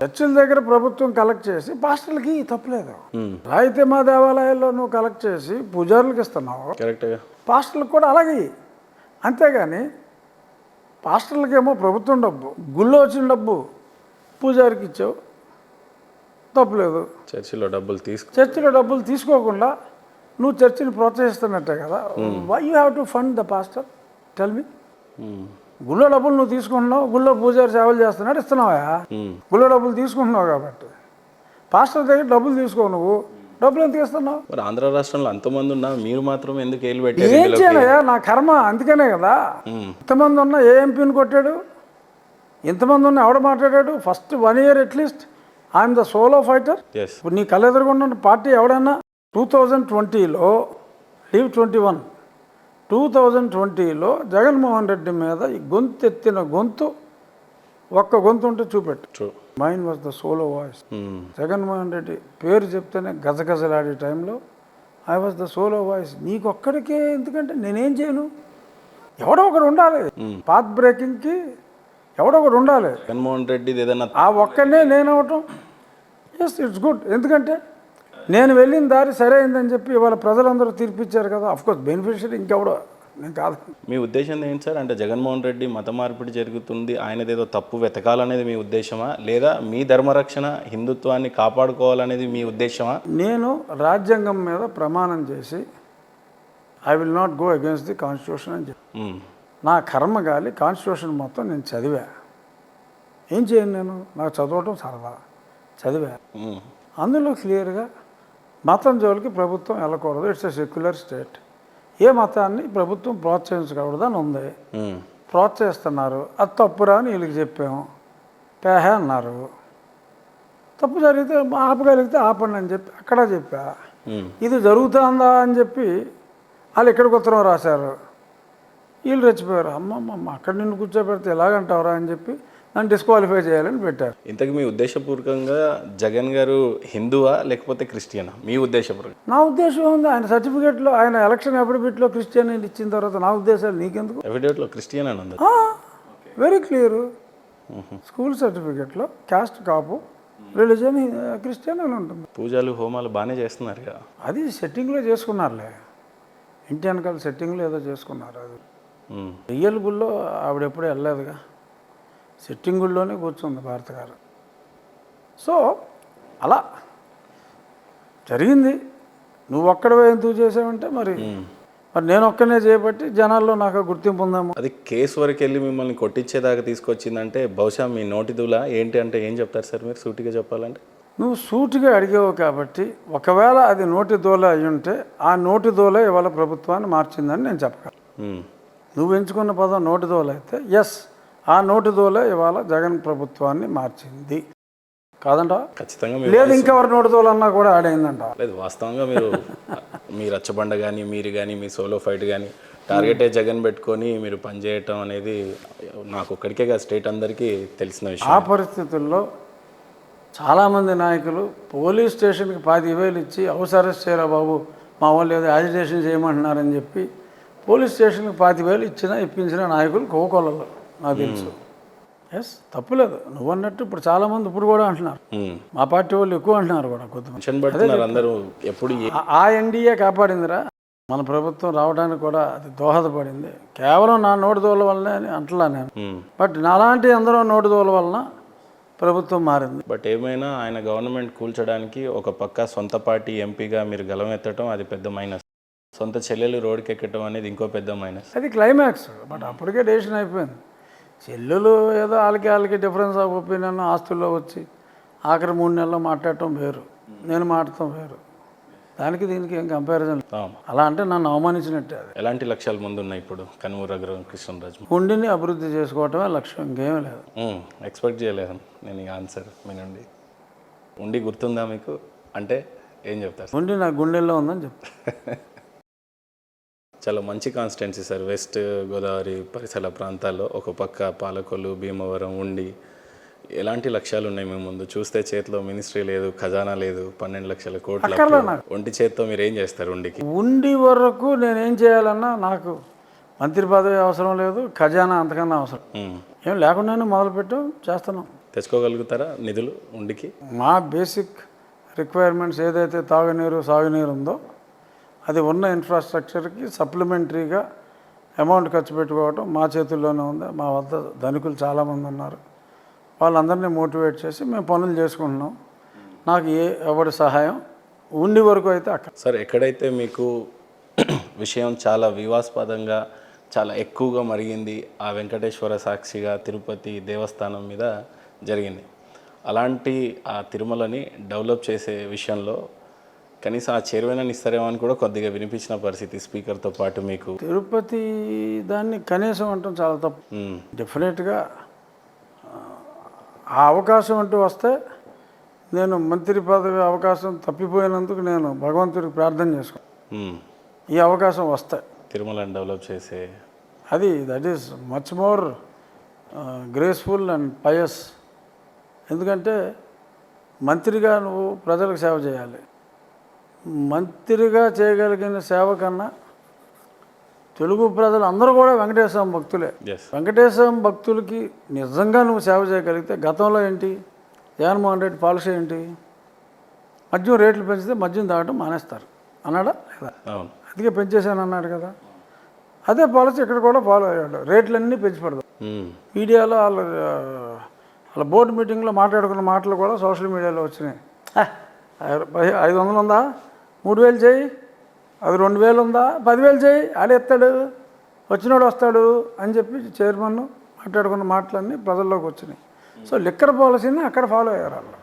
చర్చిల దగ్గర ప్రభుత్వం కలెక్ట్ చేసి పాస్టర్లకి తప్పులేదు. అయితే మా దేవాలయాల్లో నువ్వు కలెక్ట్ చేసి పూజారులకు ఇస్తున్నావు, కరెక్ట్గా పాస్టర్లకు కూడా అలాగే. అంతేగాని పాస్టర్లకేమో ప్రభుత్వం డబ్బు, గుళ్ళో వచ్చిన డబ్బు పూజారికి ఇచ్చావు, తప్పులేదు. చర్చిలో డబ్బులు తీసుకోకుండా నువ్వు చర్చిని ప్రోత్సహిస్తున్నట్టే కదా. Why you have to fund the pastor? Tell me. గుళ్ళో డబ్బులు నువ్వు తీసుకుంటున్నావు, గుళ్ళో పూజారి సేవలు చేస్తున్నాడు, ఇస్తున్నావా? గుళ్ళో డబ్బులు తీసుకుంటున్నావు కాబట్టి. పాస్టర్ దగ్గర డబ్బులు తీసుకో, నువ్వు డబ్బులు ఎందుకు ఇస్తున్నావు? మరి ఆంధ్ర రాష్ట్రంలో అంతమంది ఉన్నా మీరు మాత్రం ఎందుకు ఏలు ఏం పెట్టారు? చేయాలయ్యా, నా కర్మ. అందుకనే కదా ఇంతమంది ఉన్నా ఏ ఎంపీని కొట్టాడు, ఇంతమంది ఉన్నా ఎవడ మాట్లాడాడు? First 1 year at least I'm the solo fighter. ఇప్పుడు నీ కళ్ళెదురుగున్న పార్టీ ఎవడన్నా 2020లో లీవ్ 21 2020లో జగన్మోహన్ రెడ్డి మీద ఈ గొంతెత్తిన గొంతు ఒక్క గొంతు ఉంటే చూపెట్టు. Mine was the solo voice. Jaganmohan Reddy పేరు చెప్తేనే గజగజలాడే టైంలో I was the solo voice. నీకొక్కడికే ఎందుకంటే నేనేం చేయను, ఎవడో ఒకడు ఉండాలి. పాత్ బ్రేకింగ్కి ఎవడో ఒకడు ఉండాలి. జగన్మోహన్ రెడ్డి ఏదైనా ఆ ఒక్కనే నేను అవటం ఎస్ ఇట్స్ గుడ్. ఎందుకంటే నేను వెళ్ళిన దారి సరైందని చెప్పి ఇవాళ ప్రజలందరూ తీర్పిచ్చారు కదా. అఫ్కోర్స్ బెనిఫిషియరీ ఇంకెవడో, నేను కాదు. మీ ఉద్దేశం ఏంటి సార్? అంటే జగన్మోహన్ రెడ్డి మత మార్పిడి జరుగుతుంది, ఆయనదేదో తప్పు వెతకాలనేది మీ ఉద్దేశమా, లేదా మీ ధర్మరక్షణ హిందుత్వాన్ని కాపాడుకోవాలనేది మీ ఉద్దేశమా? నేను రాజ్యాంగం మీద ప్రమాణం చేసి I will not go against the constitution అని చెప్పి నా కర్మ గాలి కాన్స్టిట్యూషన్ మొత్తం నేను చదివా. ఏం చేయను నేను, నాకు చదవటం సరదా, చదివా. అందులో క్లియర్గా మతం జోలికి ప్రభుత్వం వెళ్ళకూడదు, ఇట్స్ ఎ సెక్యులర్ స్టేట్. ఏ మతాన్ని ప్రభుత్వం ప్రోత్సహించకూడదు అని ఉంది. ప్రోత్సహిస్తున్నారు, అది తప్పురా అని వీళ్ళకి చెప్పాము, పేహే అన్నారు. తప్పు జరిగితే ఆపగలిగితే ఆపండి అని చెప్పి అక్కడ చెప్పా. ఇది జరుగుతుందా అని చెప్పి వాళ్ళు ఇక్కడికి ఉత్తరం రాశారు. వీళ్ళు రెచ్చిపోయారు, అమ్మమ్మ అక్కడ నిన్ను కూర్చోబెడితే ఎలాగంటావురా అని చెప్పి నన్ను డిస్క్వాలిఫై చేయాలని పెట్టారు. ఇంతకు మీ ఉద్దేశపూర్వకంగా జగన్ గారు హిందువా లేకపోతే క్రిస్టియనా? మీ ఉద్దేశపూర్వకంగా నా ఉద్దేశం ఉంది, ఆయన సర్టిఫికేట్లో ఆయన ఎలక్షన్ అఫిడవిట్లో క్రిస్టియన్ ఇచ్చిన తర్వాత నా ఉద్దేశాలు నీకెందుకు? అఫిడవిట్లో క్రిస్టియన్ అని ఉంది, వెరీ క్లియర్. స్కూల్ సర్టిఫికేట్లో క్యాస్ట్ కాపు, రిలీజన్ క్రిస్టియన్ అని ఉంటుంది. పూజలు హోమాలు బాగానే చేస్తున్నారు కదా. అది సెట్టింగ్లో చేసుకున్నారులే, ఇంటి వెనకాల సెట్టింగ్లో ఏదో చేసుకున్నారు. అది రియల్ గుళ్ళో ఆవిడ ఎప్పుడూ వెళ్ళలేదుగా, సెట్టింగ్ గుళ్ళోనే కూర్చుంది భారత గారు. సో అలా జరిగింది. నువ్వు ఒక్కడవే ఎందుకు చేసావంటే మరి నేను ఒక్కనే చేయబట్టి జనాల్లో నాకు గుర్తింపు ఉందేమో. అది కేసు వరకు వెళ్ళి మిమ్మల్ని కొట్టించేదాకా తీసుకొచ్చిందంటే బహుశా మీ నోటిదూల ఏంటి అంటే ఏం చెప్తారు సార్ మీరు సూటిగా చెప్పాలంటే? నువ్వు సూటిగా అడిగావు కాబట్టి ఒకవేళ అది నోటి దోల అయి ఉంటే ఆ నోటి దోల ఇవాళ ప్రభుత్వాన్ని మార్చిందని నేను చెప్పగలను. నువ్వు ఎంచుకున్న పదం నోటి దోల అయితే ఎస్, ఆ నోటి దోల ఇవాళ జగన్ ప్రభుత్వాన్ని మార్చింది కాదంట. ఖచ్చితంగా లేదు ఇంకెవరు నోటి దోల అన్నా కూడా ఆడైందంట. లేదు, వాస్తవంగా మీరు మీ రచ్చబండ కానీ మీరు కానీ మీ సోలో ఫైట్ కానీ టార్గెటే జగన్ పెట్టుకొని మీరు పనిచేయటం అనేది నాకు ఒక్కడికే కాదు స్టేట్ అందరికీ తెలిసిన విషయం. ఆ పరిస్థితుల్లో చాలామంది నాయకులు పోలీస్ స్టేషన్కి 25,000 ఇచ్చి హౌస్ అరెస్ట్ చేయరా బాబు, మా వాళ్ళు ఏదో యాజిటేషన్ చేయమంటున్నారని చెప్పి పోలీస్ స్టేషన్కి 25,000 ఇప్పించిన నాయకులు కోకొల్లలు నాకు తెలుసు. ఎస్, తప్పులేదు. నువ్వు అన్నట్టు ఇప్పుడు చాలామంది ఇప్పుడు కూడా అంటున్నారు, మా పార్టీ వాళ్ళు ఎక్కువ అంటున్నారు కూడా కొంతమంది. అందరూ ఎప్పుడు ఆ ఎన్డీఏ కాపాడిందిరా మన ప్రభుత్వం రావడానికి కూడా, అది దోహదపడింది. కేవలం నా నోటి దోల వల్లనే అని అంటలా నేను, బట్ నాలాంటి అందరూ నోటి దోల వలన ప్రభుత్వం మారింది. బట్ ఏమైనా ఆయన గవర్నమెంట్ కూల్చడానికి ఒక పక్క సొంత పార్టీ ఎంపీగా మీరు గలం ఎత్తడం అది పెద్ద మైనస్, సొంత చెల్లెలు రోడ్కి ఎక్కడం అనేది ఇంకో పెద్ద మైనస్. అది క్లైమాక్స్. బట్ అప్పటికే డెసిషన్ అయిపోయింది. చెల్లెలు ఏదో వాళ్ళకి డిఫరెన్స్ ఆఫ్ ఒపీనియన్ ఆస్తుల్లో వచ్చి ఆఖరి 3 నెలల్లో మాట్లాడటం వేరు, నేను మాట్లాడటం వేరు. దానికి దీనికి ఏం కంపారిజన్. అలా అంటే నన్ను అవమానించినట్టే. అది ఎలాంటి లక్ష్యాలు ముందు ఉన్నాయి ఇప్పుడు కనుమూరు రఘురామకృష్ణరాజు? ఉండిని అభివృద్ధి చేసుకోవటమే లక్ష్యం, ఇంకేమీ లేదు. ఎక్స్పెక్ట్ చేయలేదు నేను ఈ ఆన్సర్ మీ నుండి. ఉండి గుర్తుందా మీకు అంటే ఏం చెప్తారు? ఉండి నా గుండెల్లో ఉందని చెప్తాను. చాలా మంచి కాన్స్టిట్యున్సీ సార్, వెస్ట్ గోదావరి పరిసర ప్రాంతాల్లో. ఒక పక్క పాలకొల్లు, భీమవరం, ఉండి. ఎలాంటి లక్ష్యాలు ఉన్నాయి మీ ముందు? చూస్తే చేతిలో మినిస్ట్రీ లేదు, ఖజానా లేదు, 12 లక్షల కోట్ల ఒంటి చేతితో మీరు ఏం చేస్తారు? ఉండి వరకు నేనేం చేయాలన్నా నాకు మంత్రి పదవి అవసరం లేదు, ఖజానా అంతకన్నా అవసరం ఏం లేకుండానే మొదలుపెట్టాం, చేస్తున్నాం. తెచ్చుకోగలుగుతారా నిధులు ఉండికి? మా బేసిక్ రిక్వైర్మెంట్స్ ఏదైతే తాగునీరు సాగునీరు ఉందో అది ఉన్న ఇన్ఫ్రాస్ట్రక్చర్కి సప్లిమెంటరీగా అమౌంట్ ఖర్చు పెట్టుకోవడం మా చేతుల్లోనే ఉంది. మా వద్ద ధనికులు చాలామంది ఉన్నారు. వాళ్ళందరినీ మోటివేట్ చేసి మేము పనులు చేసుకుంటున్నాం. నాకు ఎవరి సహాయం ఉండి వరకు అయితే అక్కడ. సార్, ఎక్కడైతే మీకు విషయం చాలా వివాదాస్పదంగా చాలా ఎక్కువగా మరిగింది ఆ వెంకటేశ్వర సాక్షిగా తిరుపతి దేవస్థానం మీద జరిగింది. అలాంటి ఆ తిరుమలని డెవలప్ చేసే విషయంలో కనీసం ఆ చైర్మన్ ఇస్తారేమో అని కూడా కొద్దిగా వినిపించిన పరిస్థితి స్పీకర్తో పాటు మీకు. తిరుపతి దాన్ని కనీసం అంటాం చాలా తప్పు. డెఫినెట్గా ఆ అవకాశం అంటూ వస్తే నేను మంత్రి పదవి అవకాశం తప్పిపోయినందుకు నేను భగవంతుడికి ప్రార్థన చేసుకున్నాను. ఈ అవకాశం వస్తాయి తిరుమలని డెవలప్ చేసే అది that is much more graceful and pious. ఎందుకంటే మంత్రిగా నువ్వు ప్రజలకు సేవ చేయాలి. మంత్రిగా చేయగలిగిన సేవ కన్నా తెలుగు ప్రజలు అందరూ కూడా వెంకటేశ్వర భక్తులే. వెంకటేశ్వర భక్తులకి నిజంగా నువ్వు సేవ చేయగలిగితే, గతంలో ఏంటి జగన్మోహన్ రెడ్డి పాలసీ ఏంటి, మద్యం రేట్లు పెంచితే మద్యం తాగటం మానేస్తారు అన్నాడా లేదా? అందుకే పెంచేశాను అన్నాడు కదా. అదే పాలసీ ఇక్కడ కూడా ఫాలో అయ్యాడు. రేట్లన్నీ పెంచి పెడతాం. మీడియాలో వాళ్ళ బోర్డు మీటింగ్లో మాట్లాడుకున్న మాటలు కూడా సోషల్ మీడియాలో వచ్చినాయి. 500 ఉందా, 3000 చేయి, అది 2000 ఉందా, 10,000 చేయి, ఆడెత్తాడు, వచ్చినోడు వస్తాడు అని చెప్పి చైర్మన్ మాట్లాడుకున్న మాటలన్నీ ప్రజల్లోకి వచ్చినాయి. సో లిక్కర్ పాలసీని అక్కడ ఫాలో అయ్యారు వాళ్ళు.